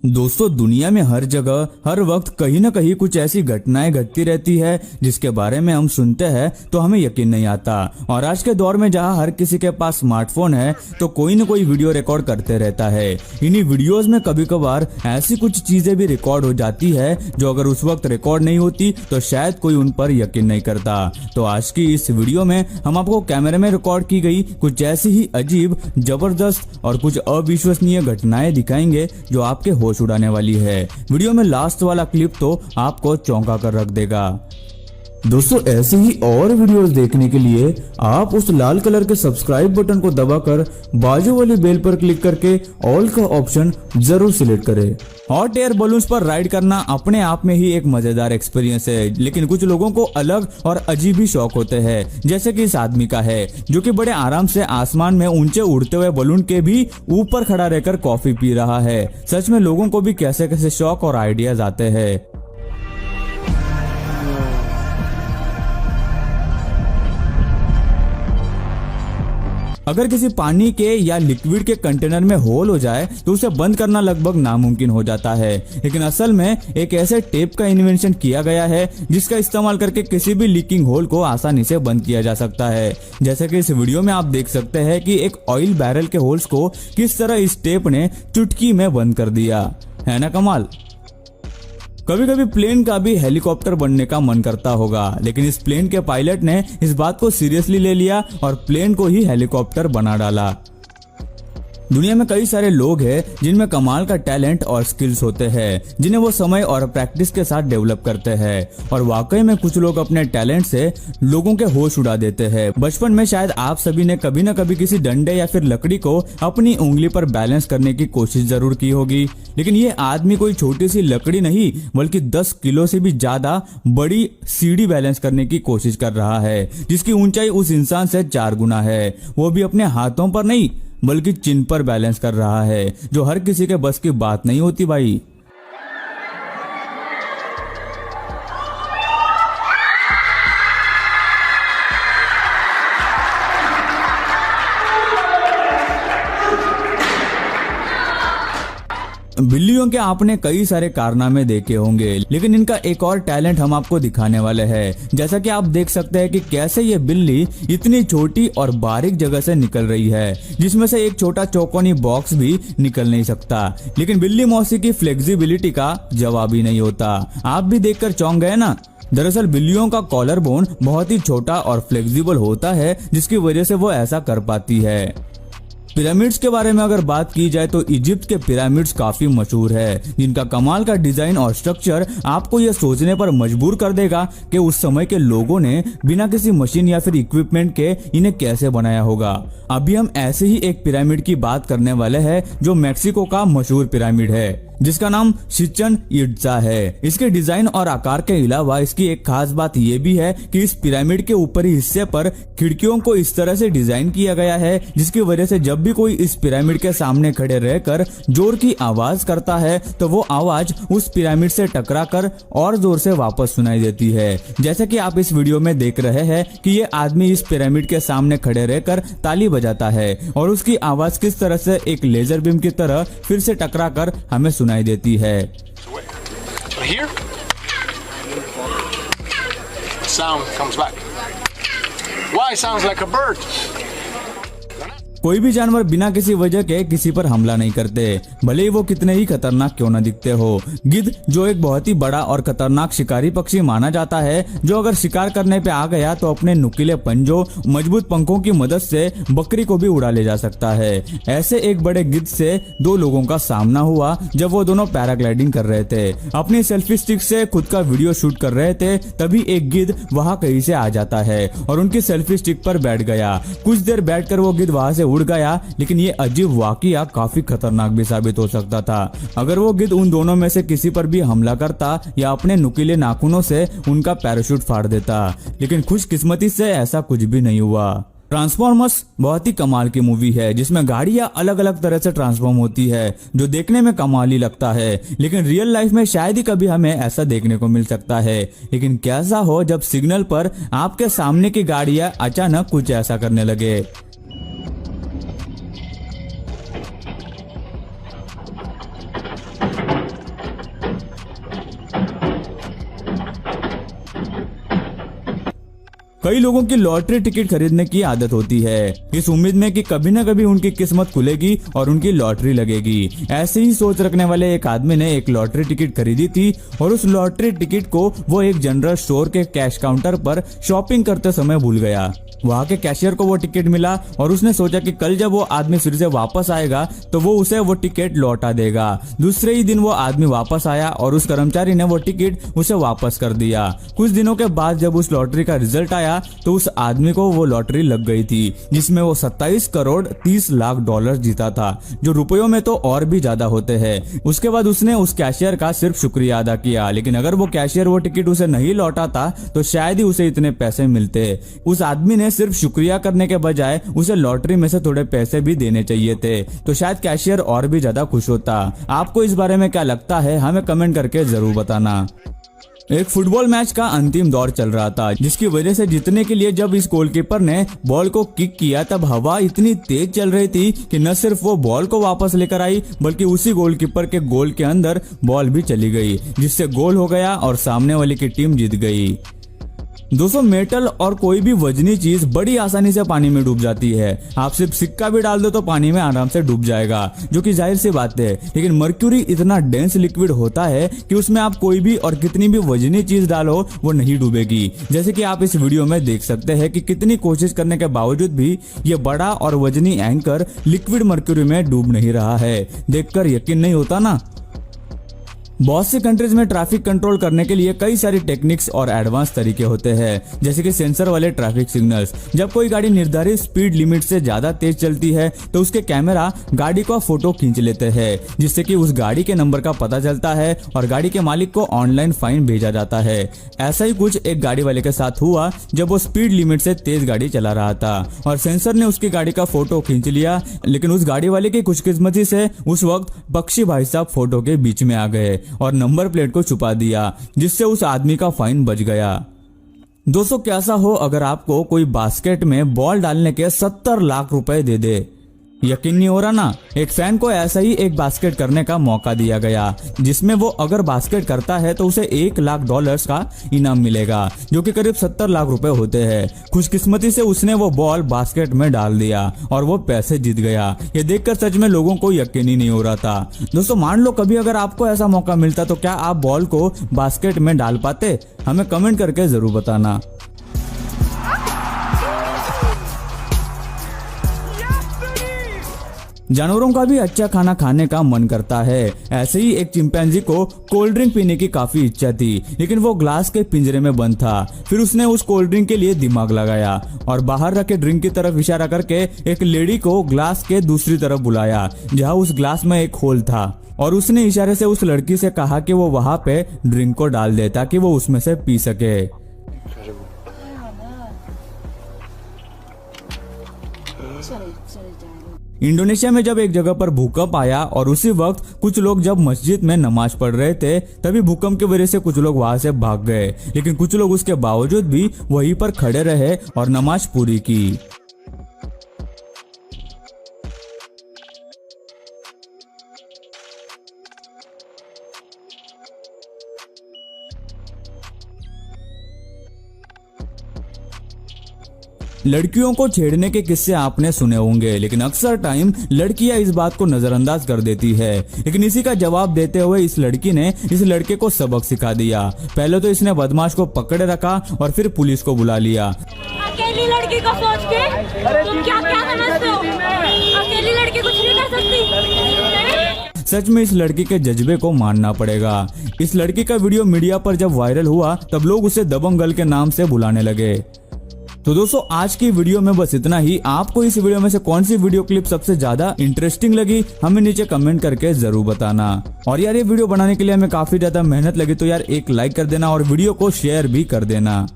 दोस्तों, दुनिया में हर जगह हर वक्त कहीं न कहीं कुछ ऐसी घटनाएं घटती रहती है जिसके बारे में हम सुनते हैं तो हमें यकीन नहीं आता। और आज के दौर में जहां हर किसी के पास स्मार्टफोन है तो कोई न कोई वीडियो रिकॉर्ड करते रहता है। इन्हीं वीडियोस में कभी कभार ऐसी कुछ चीजें भी रिकॉर्ड हो जाती है जो अगर उस वक्त रिकॉर्ड नहीं होती तो शायद कोई उन पर यकीन नहीं करता। तो आज की इस वीडियो में हम आपको कैमरे में रिकॉर्ड की गई कुछ ऐसी ही अजीब, जबरदस्त और कुछ अविश्वसनीय घटनाएं दिखाएंगे जो आपके होश उड़ाने वाली है। वीडियो में लास्ट वाला क्लिप तो आपको चौंका कर रख देगा। दोस्तों, ऐसे ही और वीडियोस देखने के लिए आप उस लाल कलर के सब्सक्राइब बटन को दबाकर बाजू वाली बेल पर क्लिक करके ऑल का ऑप्शन जरूर सिलेक्ट करें। हॉट एयर बलून्स पर राइड करना अपने आप में ही एक मजेदार एक्सपीरियंस है, लेकिन कुछ लोगों को अलग और अजीब ही शौक होते हैं, जैसे कि इस आदमी का है जो कि बड़े आराम से आसमान में ऊंचे उड़ते हुए बलून के भी ऊपर खड़ा रहकर कॉफी पी रहा है। सच में लोगों को भी कैसे कैसे शौक और आइडियाज आते हैं। अगर किसी पानी के या लिक्विड के कंटेनर में होल हो जाए तो उसे बंद करना लगभग नामुमकिन हो जाता है, लेकिन असल में एक ऐसे टेप का इन्वेंशन किया गया है जिसका इस्तेमाल करके किसी भी लीकिंग होल को आसानी से बंद किया जा सकता है। जैसे कि इस वीडियो में आप देख सकते हैं कि एक ऑयल बैरल के होल्स को किस तरह इस टेप ने चुटकी में बंद कर दिया है ना कमाल। कभी कभी प्लेन का भी हेलीकॉप्टर बनने का मन करता होगा, लेकिन इस प्लेन के पायलट ने इस बात को सीरियसली ले लिया और प्लेन को ही हेलीकॉप्टर बना डाला। दुनिया में कई सारे लोग हैं जिनमें कमाल का टैलेंट और स्किल्स होते हैं, जिन्हें वो समय और प्रैक्टिस के साथ डेवलप करते हैं। और वाकई में कुछ लोग अपने टैलेंट से लोगों के होश उड़ा देते हैं। बचपन में शायद आप सभी ने कभी न कभी किसी डंडे या फिर लकड़ी को अपनी उंगली पर बैलेंस करने की कोशिश जरूर की होगी, लेकिन ये आदमी कोई छोटी सी लकड़ी नहीं बल्कि 10 किलो से भी ज्यादा बड़ी सीढ़ी बैलेंस करने की कोशिश कर रहा है, जिसकी ऊंचाई उस इंसान से 4 गुना है। वो भी अपने हाथों पर नहीं बल्कि चिन पर बैलेंस कर रहा है, जो हर किसी के बस की बात नहीं होती भाई। बिल्लियों के आपने कई सारे कारनामे देखे होंगे, लेकिन इनका एक और टैलेंट हम आपको दिखाने वाले हैं। जैसा कि आप देख सकते हैं कि कैसे ये बिल्ली इतनी छोटी और बारीक जगह से निकल रही है, जिसमें से एक छोटा चौकोनी बॉक्स भी निकल नहीं सकता, लेकिन बिल्ली मौसी की फ्लेक्सिबिलिटी का जवाब ही नहीं होता। आप भी देखकर चौंक गए ना। दरअसल बिल्लियों का कॉलर बोन बहुत ही छोटा और फ्लेक्सिबल होता है, जिसकी वजह से वो ऐसा कर पाती है। पिरामिड्स के बारे में अगर बात की जाए तो इजिप्ट के पिरामिड्स काफी मशहूर है, जिनका कमाल का डिजाइन और स्ट्रक्चर आपको यह सोचने पर मजबूर कर देगा कि उस समय के लोगों ने बिना किसी मशीन या फिर इक्विपमेंट के इन्हें कैसे बनाया होगा। अभी हम ऐसे ही एक पिरामिड की बात करने वाले हैं जो मेक्सिको का मशहूर पिरामिड है, जिसका नाम चिचन इट्जा है। इसके डिजाइन और आकार के अलावा इसकी एक खास बात यह भी है कि इस पिरामिड के ऊपरी हिस्से पर खिड़कियों को इस तरह से डिजाइन किया गया है, जिसकी वजह से जब भी कोई इस पिरामिड के सामने खड़े रहकर जोर की आवाज करता है तो वो आवाज उस पिरामिड से टकराकर और जोर से वापस सुनाई देती है। जैसे कि आप इस वीडियो में देख रहे हैं कि ये आदमी इस पिरामिड के सामने खड़े रहकर ताली बजाता है और उसकी आवाज किस तरह से एक लेजर बीम की तरह फिर से टकराकर हमें सुनाई देती है। कोई भी जानवर बिना किसी वजह के किसी पर हमला नहीं करते, भले ही वो कितने ही खतरनाक क्यों न दिखते हो। गिद्ध जो एक बहुत ही बड़ा और खतरनाक शिकारी पक्षी माना जाता है, जो अगर शिकार करने पे आ गया तो अपने नुकीले पंजों, मजबूत पंखों की मदद से बकरी को भी उड़ा ले जा सकता है। ऐसे एक बड़े गिद्ध से 2 लोगों का सामना हुआ जब वो दोनों पैराग्लाइडिंग कर रहे थे। अपनी सेल्फी स्टिक से खुद का वीडियो शूट कर रहे थे, तभी एक गिद्ध वहां कहीं से आ जाता है और उनकी सेल्फी स्टिक पर बैठ गया। कुछ देर बैठकर वो गिद्ध वहां से उड़ गया, लेकिन ये अजीब वाकया काफी खतरनाक भी साबित हो सकता था। अगर वो गिद्ध उन दोनों में से किसी पर भी हमला करता या अपने नुकीले नाखूनों से उनका पैराशूट फाड़ देता, लेकिन खुशकिस्मती से ऐसा कुछ भी नहीं हुआ। ट्रांसफॉर्मर्स बहुत ही कमाल की मूवी है, जिसमें गाड़ियां अलग अलग तरह से ट्रांसफॉर्म होती है, जो देखने में कमाल ही लगता है, लेकिन रियल लाइफ में शायद ही कभी हमें ऐसा देखने को मिल सकता है। लेकिन कैसा हो जब सिग्नल पर आपके सामने की गाड़ियां अचानक कुछ ऐसा करने लगे। कई लोगों की लॉटरी टिकट खरीदने की आदत होती है, इस उम्मीद में कि कभी न कभी उनकी किस्मत खुलेगी और उनकी लॉटरी लगेगी। ऐसे ही सोच रखने वाले एक आदमी ने एक लॉटरी टिकट खरीदी थी और उस लॉटरी टिकट को वो एक जनरल स्टोर के कैश काउंटर पर शॉपिंग करते समय भूल गया। वहाँ के कैशियर को वो टिकट मिला और उसने सोचा कि कल जब वो आदमी फिर से वापस आएगा तो वो उसे वो टिकट लौटा देगा। दूसरे ही दिन वो आदमी वापस आया और उस कर्मचारी ने वो टिकट उसे वापस कर दिया। कुछ दिनों के बाद जब उस लॉटरी का रिजल्ट आया तो उस आदमी को वो लॉटरी लग गई थी, जिसमें वो 27 करोड़ 30 लाख डॉलर जीता था, जो रुपयों में तो और भी ज्यादा होते हैं। उसके बाद उसने उस कैशियर का सिर्फ शुक्रिया अदा किया, लेकिन अगर वो कैशियर वो टिकट उसे नहीं लौटाता तो शायद ही उसे इतने पैसे मिलते। उस आदमी ने सिर्फ शुक्रिया करने के बजाय उसे लॉटरी में से थोड़े पैसे भी देने चाहिए थे, तो शायद कैशियर और भी ज्यादा खुश होता। आपको इस बारे में क्या लगता है, हमें कमेंट करके जरूर बताना। एक फुटबॉल मैच का अंतिम दौर चल रहा था, जिसकी वजह से जीतने के लिए जब इस गोलकीपर ने बॉल को किक किया तब हवा इतनी तेज चल रही थी कि न सिर्फ वो बॉल को वापस लेकर आई बल्कि उसी गोलकीपर के गोल के अंदर बॉल भी चली गई, जिससे गोल हो गया और सामने वाले की टीम जीत गई। दोस्तों, मेटल और कोई भी वजनी चीज बड़ी आसानी से पानी में डूब जाती है। आप सिर्फ सिक्का भी डाल दो तो पानी में आराम से डूब जाएगा, जो कि जाहिर सी बात है। लेकिन मर्क्यूरी इतना डेंस लिक्विड होता है कि उसमें आप कोई भी और कितनी भी वजनी चीज डालो वो नहीं डूबेगी। जैसे कि आप इस वीडियो में देख सकते हैं कि कितनी कोशिश करने के बावजूद भी ये बड़ा और वजनी एंकर लिक्विड मर्क्यूरी में डूब नहीं रहा है। देखकर यकीन नहीं होता ना। बहुत सी कंट्रीज में ट्रैफिक कंट्रोल करने के लिए कई सारी टेक्निक्स और एडवांस तरीके होते हैं, जैसे कि सेंसर वाले ट्रैफिक सिग्नल्स। जब कोई गाड़ी निर्धारित स्पीड लिमिट से ज्यादा तेज चलती है तो उसके कैमरा गाड़ी का फोटो खींच लेते हैं, जिससे कि उस गाड़ी के नंबर का पता चलता है और गाड़ी के मालिक को ऑनलाइन फाइन भेजा जाता है। ऐसा ही कुछ एक गाड़ी वाले के साथ हुआ जब वो स्पीड लिमिट से तेज गाड़ी चला रहा था और सेंसर ने उसकी गाड़ी का फोटो खींच लिया, लेकिन उस गाड़ी वाले की खुशकिस्मती से उस वक्त बख्शी भाई साहब फोटो के बीच में आ गए और नंबर प्लेट को छुपा दिया, जिससे उस आदमी का फाइन बच गया। दोस्तों, कैसा हो अगर आपको कोई बास्केट में बॉल डालने के 70 लाख रुपए दे दे? यकीन नहीं हो रहा ना। एक फैन को ऐसा ही एक बास्केट करने का मौका दिया गया, जिसमें वो अगर बास्केट करता है तो उसे $1 लाख का इनाम मिलेगा, जो कि करीब 70 लाख रुपए होते हैं। खुशकिस्मती से उसने वो बॉल बास्केट में डाल दिया और वो पैसे जीत गया। ये देखकर सच में लोगों को यकीन ही नहीं हो रहा था। दोस्तों, मान लो कभी अगर आपको ऐसा मौका मिलता तो क्या आप बॉल को बास्केट में डाल पाते? हमें कमेंट करके जरूर बताना। जानवरों का भी अच्छा खाना खाने का मन करता है। ऐसे ही एक चिंपैंजी को कोल्ड ड्रिंक पीने की काफी इच्छा थी, लेकिन वो ग्लास के पिंजरे में बंद था। फिर उसने उस कोल्ड ड्रिंक के लिए दिमाग लगाया और बाहर रखे ड्रिंक की तरफ इशारा करके एक लेडी को ग्लास के दूसरी तरफ बुलाया, जहां उस ग्लास में एक होल था, और उसने इशारे से उस लड़की से कहा कि वो वहां पे ड्रिंक को डाल दे ताकि वो उसमें से पी सके। इंडोनेशिया में जब एक जगह पर भूकंप आया और उसी वक्त कुछ लोग जब मस्जिद में नमाज पढ़ रहे थे, तभी भूकंप की वजह से कुछ लोग वहां से भाग गए, लेकिन कुछ लोग उसके बावजूद भी वहीं पर खड़े रहे और नमाज पूरी की। लड़कियों को छेड़ने के किस्से आपने सुने होंगे, लेकिन अक्सर टाइम लड़कियां इस बात को नजरअंदाज कर देती है। लेकिन इसी का जवाब देते हुए इस लड़की ने इस लड़के को सबक सिखा दिया। पहले तो इसने बदमाश को पकड़े रखा और फिर पुलिस को बुला लिया। अकेली लड़की को सोच के तुम क्या समझते हो? अकेली लड़की कुछ नहीं कर सकती। सच में इस लड़की के जज्बे को मानना पड़ेगा। इस लड़की का वीडियो मीडिया पर जब वायरल हुआ तब लोग उसे दबंग गर्ल के नाम से बुलाने लगे। तो दोस्तों, आज की वीडियो में बस इतना ही। आपको इस वीडियो में से कौन सी वीडियो क्लिप सबसे ज्यादा इंटरेस्टिंग लगी, हमें नीचे कमेंट करके जरूर बताना। और यार, ये वीडियो बनाने के लिए हमें काफी ज्यादा मेहनत लगी, तो यार एक लाइक कर देना और वीडियो को शेयर भी कर देना।